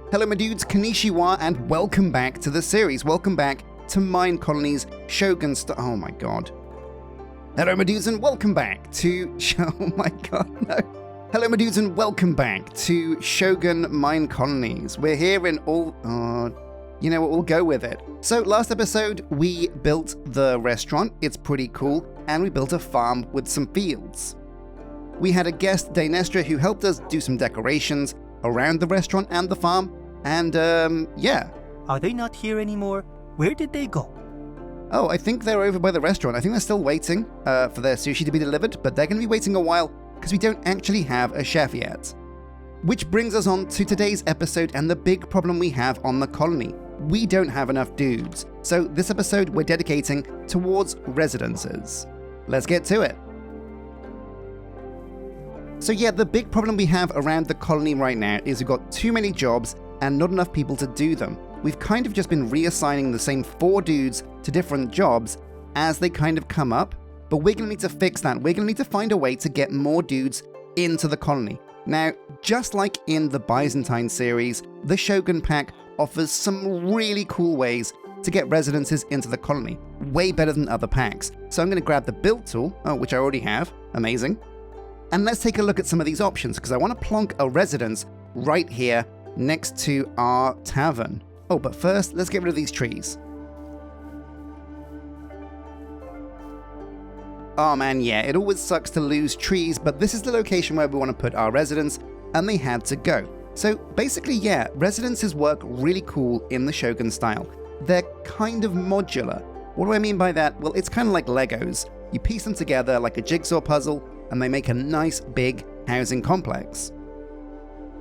Hello my dudes, konnichiwa, and welcome back to the series. Welcome back to Minecolonies Shogun oh my god. Hello my dudes and welcome back to oh my god, no. Hello my dudes and welcome back to Shogun Minecolonies. We're here in all you know what, we'll go with it. So last episode we built the restaurant, it's pretty cool, and we built a farm with some fields. We had a guest, Daenestra, who helped us do some decorations around the restaurant and the farm, and yeah. Are they not here anymore? Where did they go? Oh, I think they're over by the restaurant. I think they're still waiting for their sushi to be delivered, but they're going to be waiting a while because we don't actually have a chef yet. Which brings us on to today's episode and the big problem we have on the colony. We don't have enough dudes, so this episode we're dedicating towards residences. Let's get to it. So yeah, the big problem we have around the colony right now is we've got too many jobs and not enough people to do them. We've kind of just been reassigning the same 4 dudes to different jobs as they kind of come up, but we're going to need to fix that. We're going to need to find a way to get more dudes into the colony. Now, just like in the Byzantine series, the Shogun pack offers some really cool ways to get residences into the colony, way better than other packs. So I'm going to grab the build tool, which I already have, amazing. And let's take a look at some of these options, because I want to plonk a residence right here next to our tavern. Oh, but first, let's get rid of these trees. Oh man, yeah, it always sucks to lose trees, but this is the location where we want to put our residence, and they had to go. So basically, yeah, residences work really cool in the Shogun style. They're kind of modular. What do I mean by that? Well, it's kind of like Legos. You piece them together like a jigsaw puzzle, and they make a nice big housing complex.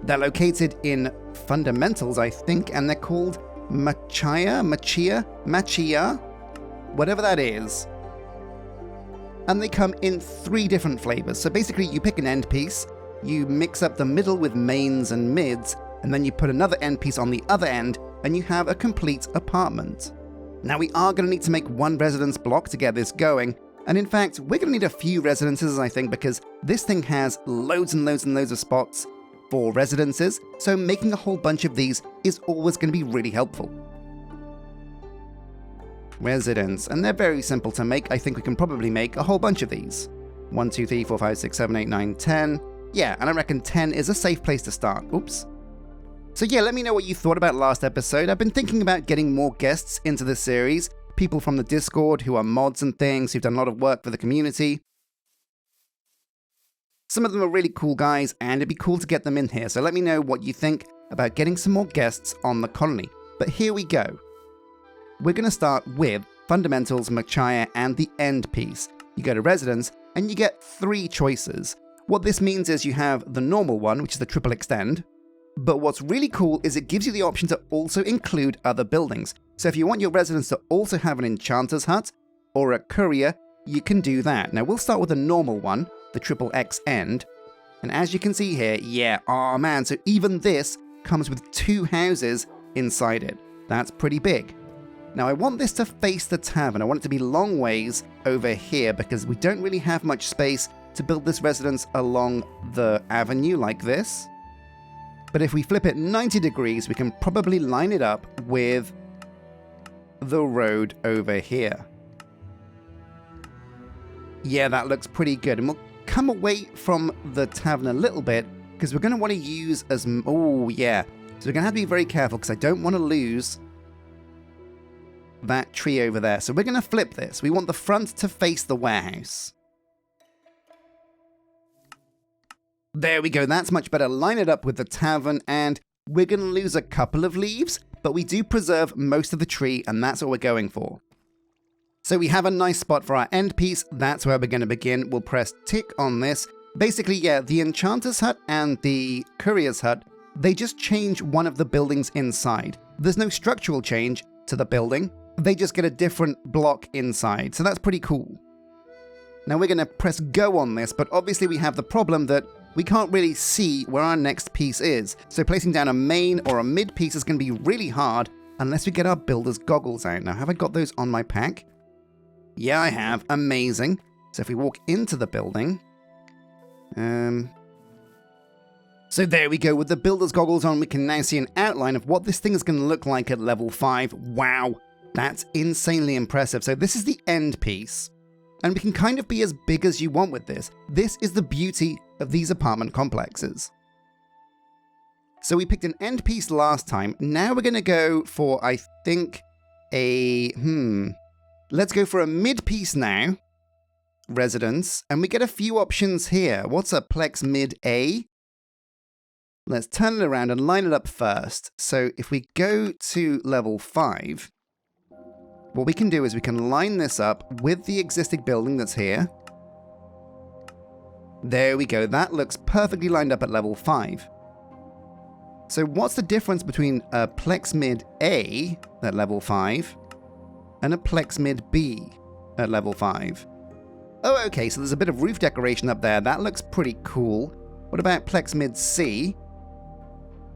They're located in fundamentals, I think, and they're called Machiya, whatever that is. And they come in 3 different flavors. So basically you pick an end piece, you mix up the middle with mains and mids, and then you put another end piece on the other end, and you have a complete apartment. Now we are going to need to make 1 residence block to get this going. And in fact, we're going to need a few residences, I think, because this thing has loads and loads and loads of spots for residences, so making a whole bunch of these is always going to be really helpful. Residence, and they're very simple to make. I think we can probably make a whole bunch of these. 1, 2, 3, 4, 5, 6, 7, 8, 9, 10. Yeah, and I reckon 10 is a safe place to start. Oops. So yeah, let me know what you thought about last episode. I've been thinking about getting more guests into this series. People from the Discord who are mods and things, who've done a lot of work for the community. Some of them are really cool guys, and it'd be cool to get them in here, so let me know what you think about getting some more guests on the colony. But here we go. We're going to start with Fundamentals, Machiya, and the End piece. You go to Residence, and you get 3 choices. What this means is you have the normal one, which is the triple extend, but what's really cool is it gives you the option to also include other buildings. So if you want your residence to also have an enchanter's hut or a courier, you can do that. Now we'll start with the normal one, the triple X end. And as you can see here, yeah, oh man, so even this comes with 2 houses inside it. That's pretty big. Now I want this to face the tavern. I want it to be long ways over here because we don't really have much space to build this residence along the avenue like this. But if we flip it 90 degrees, we can probably line it up with the road over here. Yeah, that looks pretty good. And we'll come away from the tavern a little bit because we're going to want to use as... Oh, yeah. So we're going to have to be very careful because I don't want to lose that tree over there. So we're going to flip this. We want the front to face the warehouse. There we go, that's much better. Line it up with the tavern, and we're going to lose a couple of leaves, but we do preserve most of the tree, and that's what we're going for. So we have a nice spot for our end piece. That's where we're going to begin. We'll press tick on this. Basically, yeah, the enchanter's hut and the courier's hut, they just change one of the buildings inside. There's no structural change to the building. They just get a different block inside, so that's pretty cool. Now we're going to press go on this, but obviously we have the problem that we can't really see where our next piece is. So placing down a main or a mid piece is going to be really hard unless we get our builder's goggles out. Now, have I got those on my pack? Yeah, I have. Amazing. So if we walk into the building... So there we go. With the builder's goggles on, we can now see an outline of what this thing is going to look like at level 5. Wow, that's insanely impressive. So this is the end piece. And we can kind of be as big as you want with this. This is the beauty of these apartment complexes. So we picked an end piece last time. Now we're going to go for, I think, let's go for a mid piece now. Residence. And we get a few options here. What's a Plex mid A? Let's turn it around and line it up first. So if we go to level 5, what we can do is we can line this up with the existing building that's here. There we go. That looks perfectly lined up at level 5. So what's the difference between a Plex mid A at level 5 and a Plex mid B at level 5? Oh, okay, so there's a bit of roof decoration up there. That looks pretty cool. What about Plex mid C?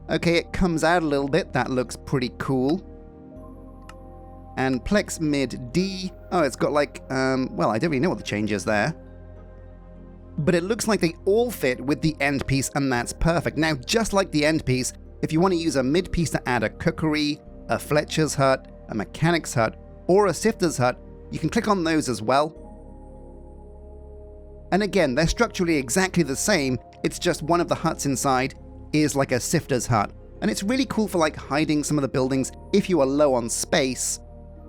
Okay, it comes out a little bit. That looks pretty cool. And Plex mid D. Oh, it's got like, well, I don't really know what the change is there. But it looks like they all fit with the end piece, and that's perfect. Now, just like the end piece, if you want to use a mid piece to add a cookery, a Fletcher's hut, a mechanic's hut, or a sifter's hut, you can click on those as well. And again, they're structurally exactly the same, it's just one of the huts inside is like a sifter's hut. And it's really cool for like hiding some of the buildings if you are low on space,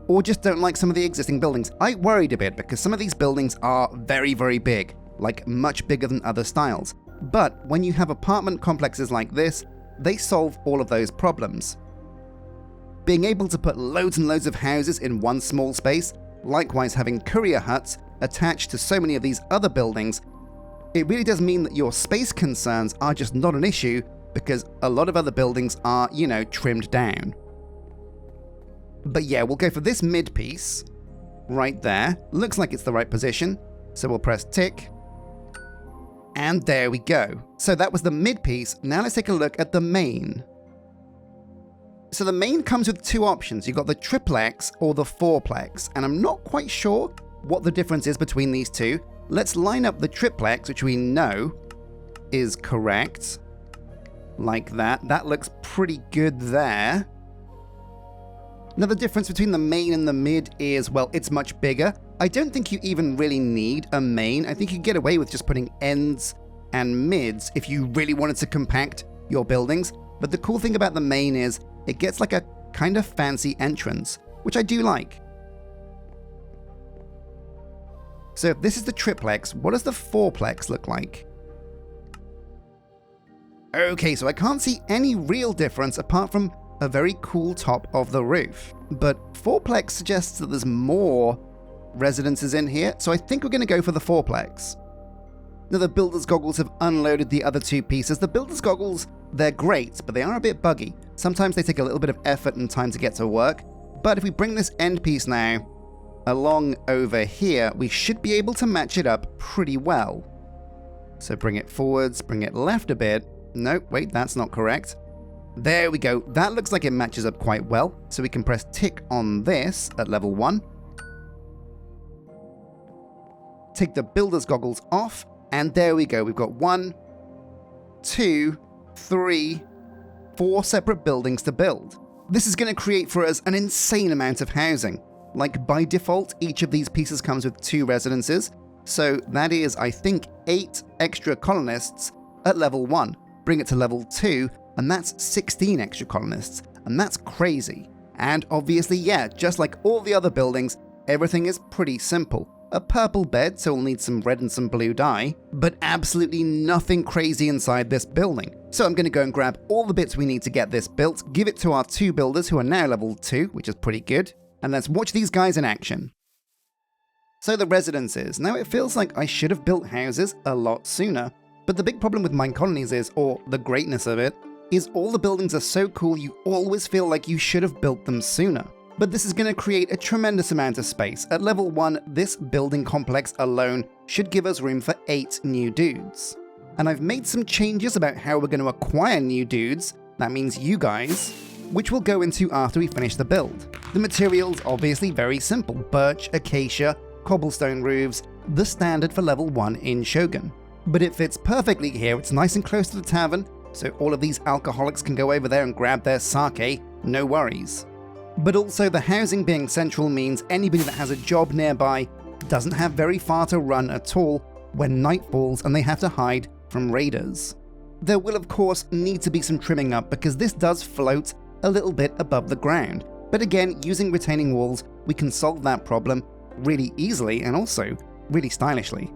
or just don't like some of the existing buildings. I worried a bit because some of these buildings are very, very big, like much bigger than other styles. But when you have apartment complexes like this, they solve all of those problems. Being able to put loads and loads of houses in one small space, likewise having courier huts attached to so many of these other buildings, it really does mean that your space concerns are just not an issue because a lot of other buildings are, you know, trimmed down. But yeah, we'll go for this mid piece right there. Looks like it's the right position, so we'll press tick. And there we go. So that was the mid piece. Now let's take a look at the main. So the main comes with two options. You've got the triplex or the fourplex, and I'm not quite sure what the difference is between these two. Let's line up the triplex, which we know is correct. Like that. That looks pretty good there. Now the difference between the main and the mid is, well, it's much bigger. I don't think you even really need a main. I think you get away with just putting ends and mids if you really wanted to compact your buildings. But the cool thing about the main is it gets like a kind of fancy entrance, which I do like. So if this is the triplex, what does the fourplex look like? Okay, so I can't see any real difference apart from a very cool top of the roof. But fourplex suggests that there's more residences in here, so I think we're going to go for the fourplex. Now the builder's goggles have unloaded the other two pieces. The builder's goggles, they're great, but they are a bit buggy. Sometimes they take a little bit of effort and time to get to work. But if we bring this end piece now along over here, we should be able to match it up pretty well. So bring it forwards, bring it left a bit. Nope, wait, that's not correct. There we go. That looks like it matches up quite well. So we can press tick on this at level 1. Take the builder's goggles off, and there we go. We've got 1, 2, 3, 4 separate buildings to build. This is going to create for us an insane amount of housing. Like by default, each of these pieces comes with 2 residences. So that is, I think, 8 extra colonists at level 1. Bring it to level 2, and that's 16 extra colonists. And that's crazy. And obviously, yeah, just like all the other buildings, everything is pretty simple. A purple bed, so we'll need some red and some blue dye, but absolutely nothing crazy inside this building. So I'm going to go and grab all the bits we need to get this built, give it to our 2 builders who are now level 2, which is pretty good, and let's watch these guys in action. So the residences. Now it feels like I should have built houses a lot sooner, but the big problem with Minecolonies is, or the greatness of it, is all the buildings are so cool you always feel like you should have built them sooner. But this is going to create a tremendous amount of space. At level 1, this building complex alone should give us room for 8 new dudes. And I've made some changes about how we're going to acquire new dudes, that means you guys, which we'll go into after we finish the build. The materials obviously very simple: birch, acacia, cobblestone roofs, the standard for level 1 in Shogun. But it fits perfectly here, it's nice and close to the tavern, so all of these alcoholics can go over there and grab their sake, no worries. But also the housing being central means anybody that has a job nearby doesn't have very far to run at all when night falls and they have to hide from raiders. There will of course need to be some trimming up because this does float a little bit above the ground, but again, using retaining walls we can solve that problem really easily and also really stylishly.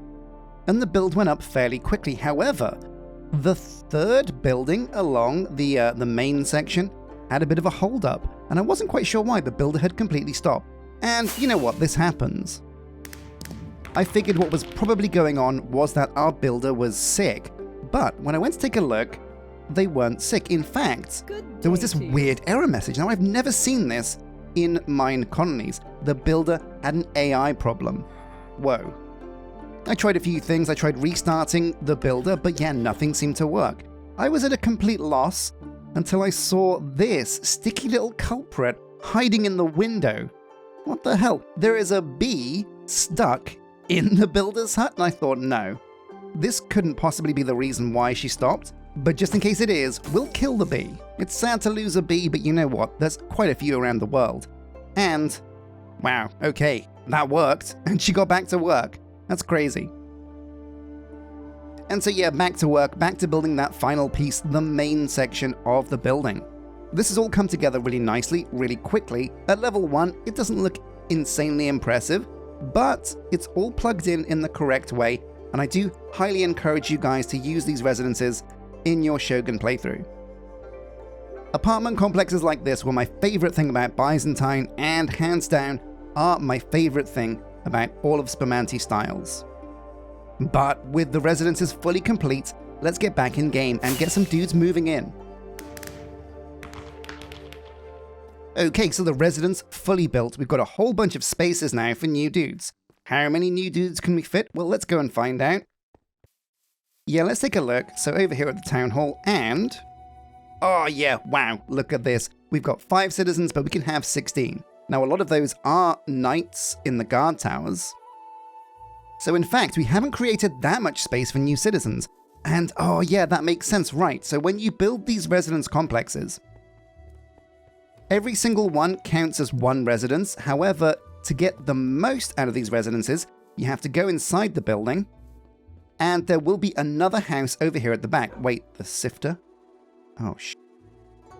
And the build went up fairly quickly. However, the third building along the main section had a bit of a hold up, and I wasn't quite sure why. The builder had completely stopped. And you know what, this happens. I figured what was probably going on was that our builder was sick, but when I went to take a look, they weren't sick. In fact, there was this weird error message. Now, I've never seen this in Minecolonies. The builder had an AI problem. Whoa. I tried a few things. I tried restarting the builder, but yeah, nothing seemed to work. I was at a complete loss until I saw this sticky little culprit hiding in the window. What the hell? There is a bee stuck in the builder's hut, and I thought, no, this couldn't possibly be the reason why she stopped. But just in case it is, we'll kill the bee. It's sad to lose a bee, but you know what? There's quite a few around the world. And, wow, okay, that worked, and she got back to work. That's crazy. And so yeah, back to work, back to building that final piece, the main section of the building. This has all come together really nicely, really quickly. At level 1, it doesn't look insanely impressive, but it's all plugged in the correct way, and I do highly encourage you guys to use these residences in your Shogun playthrough. Apartment complexes like this were my favorite thing about Byzantine, and hands down are my favorite thing about all of Spumantii styles. But with the residences fully complete, let's get back in game and get some dudes moving in. Okay, so the residence fully built. We've got a whole bunch of spaces now for new dudes. How many new dudes can we fit? Well, let's go and find out. Yeah, let's take a look. So over here at the town hall, and oh yeah, wow, look at this. We've got 5 citizens, but we can have 16. Now, a lot of those are knights in the guard towers. So in fact, we haven't created that much space for new citizens. And oh yeah, that makes sense, right? So when you build these residence complexes, every single one counts as one residence. However, to get the most out of these residences, you have to go inside the building, and there will be another house over here at the back. Wait, the sifter? Oh,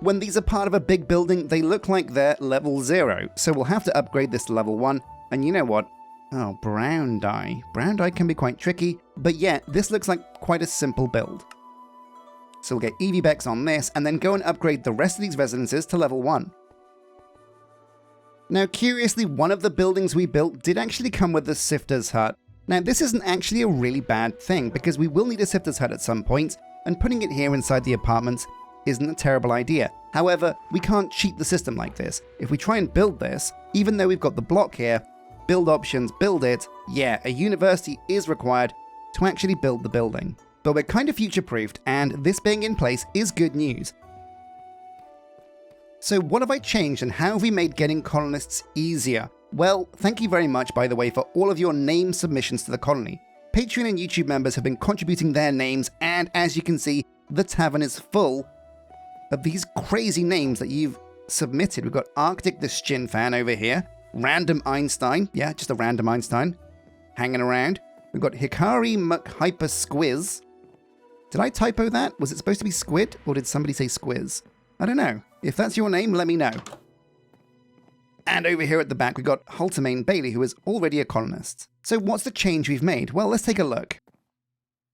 When these are part of a big building, they look like they're level 0. So we'll have to upgrade this to level 1. And you know what? Oh, brown dye. Brown dye can be quite tricky, but yeah, this looks like quite a simple build. So we'll get EVBEX on this, and then go and upgrade the rest of these residences to level 1. Now, curiously, one of the buildings we built did actually come with the Sifter's Hut. Now, this isn't actually a really bad thing, because we will need a Sifter's Hut at some point, and putting it here inside the apartments isn't a terrible idea. However, we can't cheat the system like this. If we try and build this, even though we've got the block here, build options, build it, yeah, a university is required to actually build the building. But we're kind of future-proofed, and this being in place is good news. So what have I changed, and how have we made getting colonists easier? Well, thank you very much, by the way, for all of your name submissions to the colony. Patreon and YouTube members have been contributing their names, and as you can see, the tavern is full of these crazy names that you've submitted. We've got Arctic the Sjin fan over here, Random Einstein, yeah, just a random Einstein, hanging around. We've got Hikari McHyper Squiz. Did I typo that? Was it supposed to be squid, or did somebody say squiz? I don't know. If that's your name, let me know. And over here at the back, we've got Haltermain Bailey, who is already a colonist. So what's the change we've made? Well, let's take a look.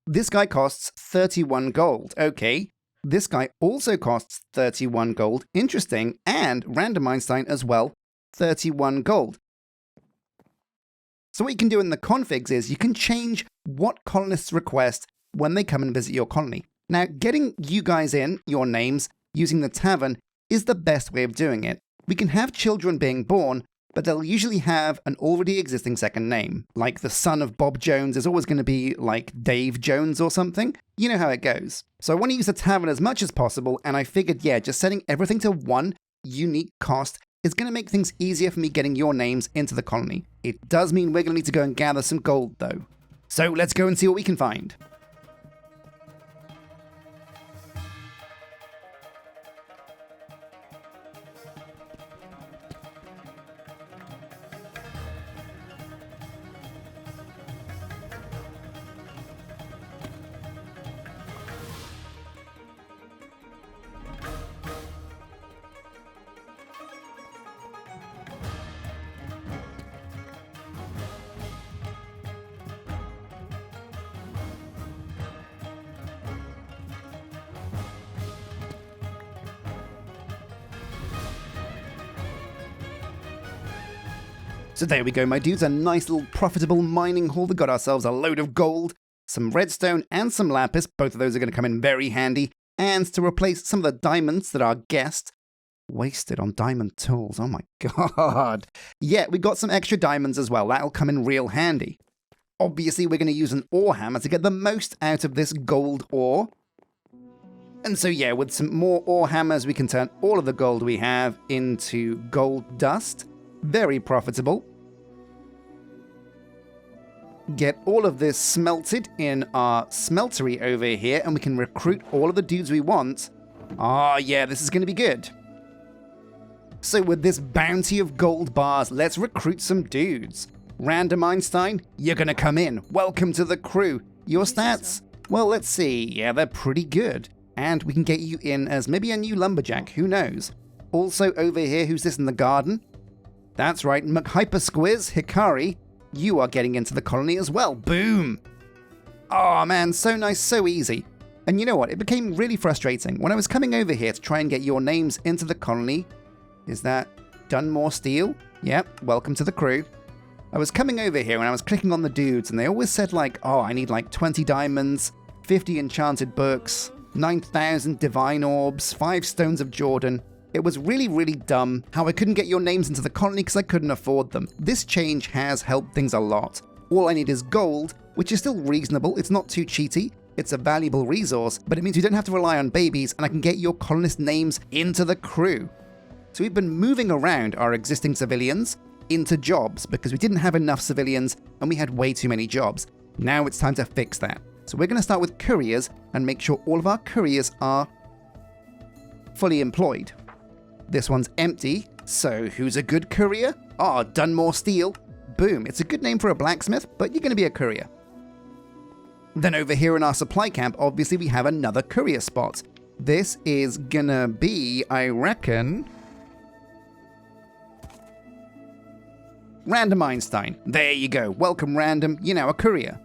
This guy costs 31 gold. Okay. This guy also costs 31 gold. Interesting. And Random Einstein as well, 31 gold. So what you can do in the configs is you can change what colonists request when they come and visit your colony. Now, getting you guys in, your names, using the tavern is the best way of doing it. We can have children being born, but they'll usually have an already existing second name. Like the son of Bob Jones is always going to be like Dave Jones or something. You know how it goes. So I want to use the tavern as much as possible, and I figured, yeah, just setting everything to one unique cost is going to make things easier for me getting your names into the colony. It does mean we're going to need to go and gather some gold, though. So let's go and see what we can find. So there we go, my dudes, a nice little profitable mining haul. We got ourselves a load of gold, some redstone, and some lapis. Both of those are going to come in very handy. And to replace some of the diamonds that our guest wasted on diamond tools. Oh my god. Yeah, we got some extra diamonds as well. That'll come in real handy. Obviously, we're going to use an ore hammer to get the most out of this gold ore. And so yeah, with some more ore hammers, we can turn all of the gold we have into gold dust. Very profitable. Get all of this smelted in our smeltery over here, and we can recruit all of the dudes we want. Ah, yeah, this is going to be good. So with this bounty of gold bars, let's recruit some dudes. Random Einstein, you're going to come in. Welcome to the crew. Your stats? Well, let's see. Yeah, they're pretty good. And we can get you in as maybe a new lumberjack. Who knows? Also over here, who's this in the garden? That's right, Squiz Hikari. You are getting into the colony as well. Boom! Oh man, so nice, so easy. And you know what? It became really frustrating. When I was coming over here to try and get your names into the colony, is that Dunmore Steel? Yep, welcome to the crew. I was coming over here and I was clicking on the dudes, and they always said like, oh, I need like 20 diamonds, 50 enchanted books, 9,000 divine orbs, 5 stones of Jordan. It was really, really dumb how I couldn't get your names into the colony because I couldn't afford them. This change has helped things a lot. All I need is gold, which is still reasonable. It's not too cheaty. It's a valuable resource, but it means we don't have to rely on babies, and I can get your colonist names into the crew. So we've been moving around our existing civilians into jobs because we didn't have enough civilians and we had way too many jobs. Now it's time to fix that. So we're going to start with couriers and make sure all of our couriers are fully employed. This one's empty, so who's a good courier? Ah, Dunmore Steel. Boom, it's a good name for a blacksmith, but you're going to be a courier. Then over here in our supply camp, obviously we have another courier spot. This is gonna be, I reckon, Random Einstein. There you go. Welcome, Random. You're now a courier.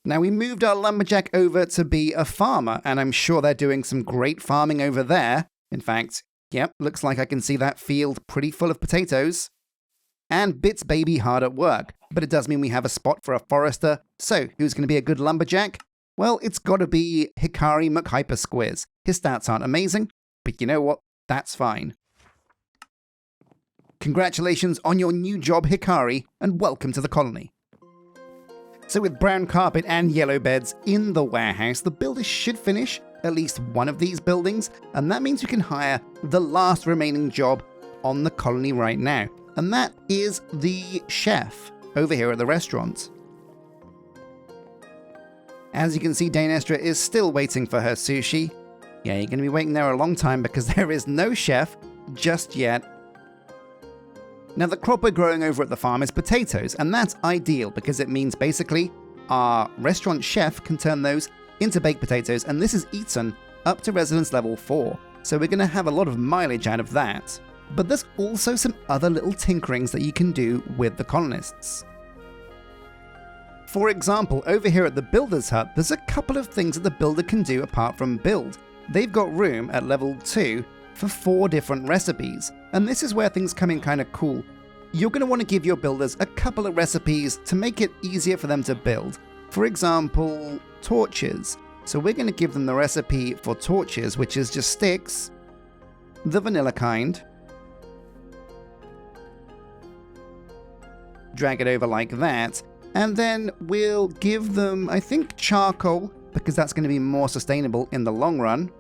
Now, we moved our lumberjack over to be a farmer, and I'm sure they're doing some great farming over there. In fact, yep, looks like I can see that field pretty full of potatoes. And Bit's baby hard at work, but it does mean we have a spot for a forester. So, who's going to be a good lumberjack? Well, it's got to be Hikari Squiz. His stats aren't amazing, but you know what? That's fine. Congratulations on your new job, Hikari, and welcome to the colony. So with brown carpet and yellow beds in the warehouse, the builders should finish at least one of these buildings, and that means we can hire the last remaining job on the colony right now, and that is the chef over here at the restaurant. As you can see, Daenestra is still waiting for her sushi. Yeah, you're going to be waiting there a long time because there is no chef just yet. Now, the crop we're growing over at the farm is potatoes, and that's ideal because it means basically our restaurant chef can turn those into baked potatoes, and this is eaten up to residence level 4. So we're going to have a lot of mileage out of that. But there's also some other little tinkerings that you can do with the colonists. For example, over here at the builder's hut, there's a couple of things that the builder can do apart from build. They've got room at level 2 for 4 different recipes, and this is where things come in kind of cool. you're going to want to give your builders a couple of recipes to make it easier for them to build. For example, torches. So we're going to give them the recipe for torches, which is just sticks, the vanilla kind. Drag it over like that. And then we'll give them, I think, charcoal, because that's going to be more sustainable in the long run.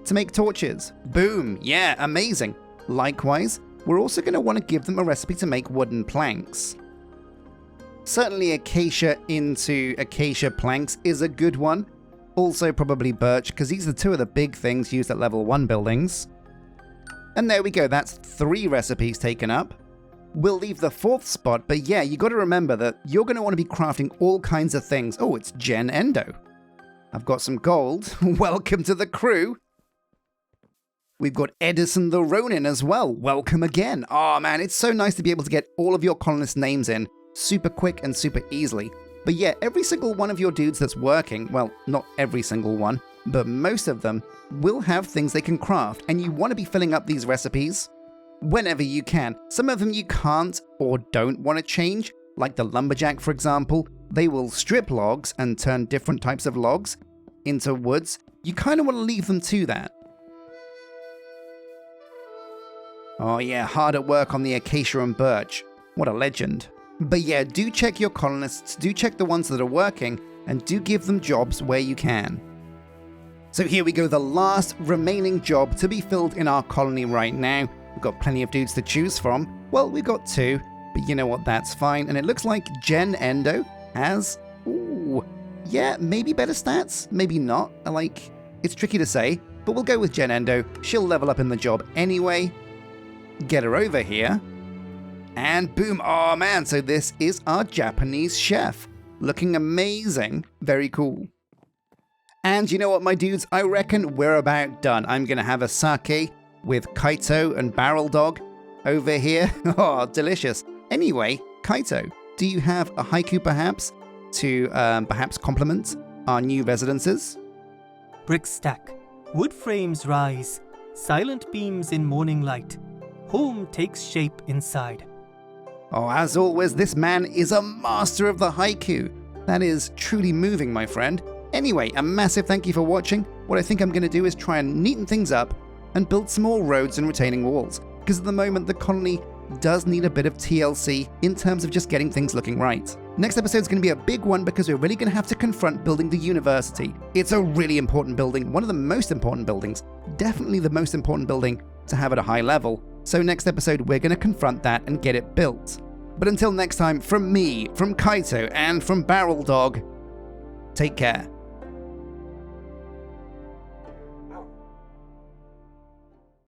To make torches. Boom! Yeah, amazing! Likewise, we're also going to want to give them a recipe to make wooden planks. Certainly acacia into acacia planks is a good one. Also probably birch, because these are two of the big things used at level 1 buildings. And there we go, that's 3 recipes taken up. We'll leave the 4th spot, but yeah, you got to remember that you're going to want to be crafting all kinds of things. Oh, it's Gen Endo. I've got some gold. Welcome to the crew. We've got Edison the Ronin as well. Welcome again. Oh man, it's so nice to be able to get all of your colonist names in super quick and super easily. But yeah, every single one of your dudes that's working, well, not every single one, but most of them will have things they can craft, and you want to be filling up these recipes whenever you can. Some of them you can't or don't want to change, like the lumberjack, for example. They will strip logs and turn different types of logs into woods. You kind of want to leave them to that. Oh yeah, hard at work on the acacia and birch. What a legend. But yeah, do check your colonists, do check the ones that are working, and do give them jobs where you can. So here we go, the last remaining job to be filled in our colony right now. We've got plenty of dudes to choose from. Well, we've got 2, but you know what, that's fine. And it looks like Gen Endo has, ooh, yeah, maybe better stats, maybe not. Like, it's tricky to say, but we'll go with Gen Endo. She'll level up in the job anyway. Get her over here. And boom, oh man, so this is our Japanese chef. Looking amazing, very cool. And you know what, my dudes, I reckon we're about done. I'm gonna have a sake with Kaito and Barrel Dog over here. Oh, delicious. Anyway, Kaito, do you have a haiku perhaps to perhaps compliment our new residences? Brick stack, wood frames rise, silent beams in morning light. Home takes shape inside. Oh, as always, this man is a master of the haiku. That is truly moving, my friend. Anyway, a massive thank you for watching. What I think I'm going to do is try and neaten things up and build some more roads and retaining walls, because at the moment the colony does need a bit of TLC in terms of just getting things looking right. Next episode is going to be a big one because we're really going to have to confront building the university. It's a really important building, one of the most important buildings, definitely the most important building to have at a high level. So next episode we're going to confront that and get it built. But until next time, from me, from Kaito, and from Barrel Dog, take care.